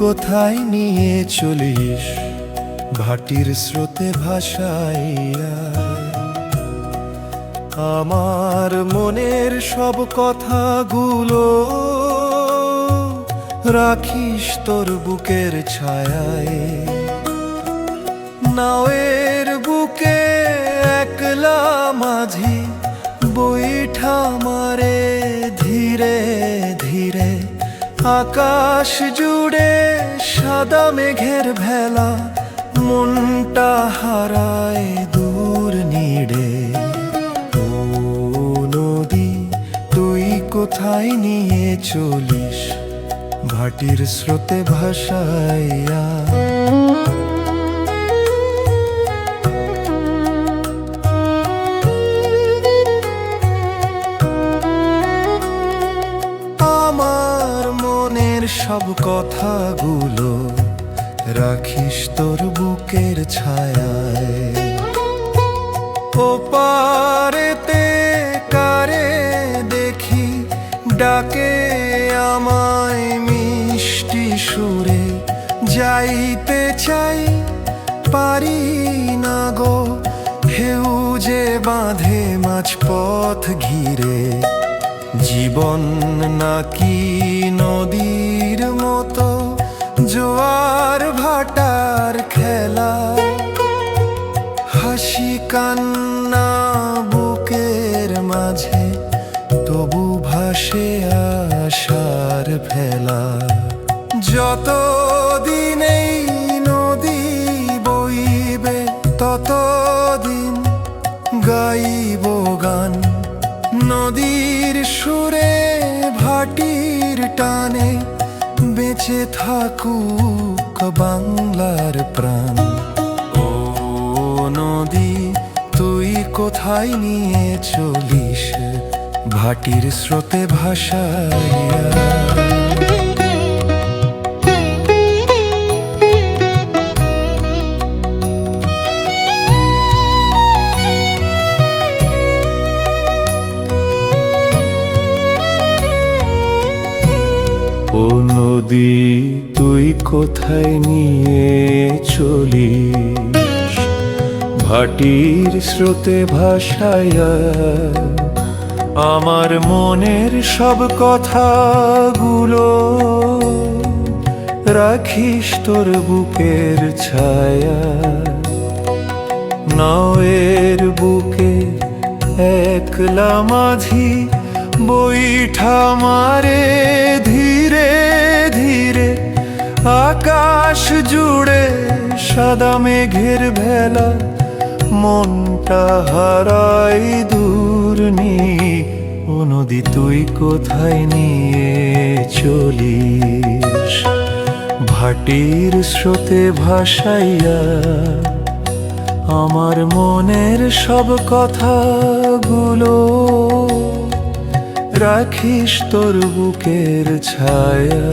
কোথায় নিয়ে চলিস ভাটির স্রোতে ভাসাইয়া। আমার মনের সব কথাগুলো রাখিস তোর বুকের ছায়ায়। নাওয়ের বুকে একলা মাঝি বৈঠা মারে ধীরে ধীরে। আকাশ জুড়ে সাদা মেঘের ভেলা, মনটা হারায় দূর নীড়ে। ও নদী তুই কোথায় নিয়ে চলিস ভাটির স্রোতে ভাসাইয়া। আমার মনের সব কথাগুলো রাখিস তোর বুকের ছায়ায়। ও পারেতে কারে দেখি ডাকে আমায় মিষ্টি সুরে। যাইতে চাই পারি না গো, ঢেউ যে বাঁধে মাঝপথ ঘিরে। জীবন নাকি নদীর মতো জোয়ার ভাটার খেলা। হাসি কান্না বুকের মাঝে তবু ভাসে আশার ভেলা। যতদিন এই নদী বইবে ততদিন গাইব গান। নদীর সুরে ভাটির টানে বেঁচে থাকুক বাংলার প্রাণ। ও নদী তুই কোথায় নিয়ে চলিস ভাটির স্রোতে ভাসাইয়া। ও নদী তুই কোথায় নিয়ে চলিস ভাটির স্রোতে ভাসাইয়া। আমার মনের সব কথাগুলো রাখিস তোর বুকের ছায়া। নাওয়ের বুকে একলা মাঝি বৈঠা মারে ধীরে ধীরে। আকাশ জুড়ে সাদা মেঘের ভেলা, মনটা হারাই দূর নি। ও নদী তুই কোথায় নিয়ে চলিস ভাটির স্রোতে ভাসাইয়া। আমার মনের সব কথাগুলো রাখিস তোর বুকের ছায়া।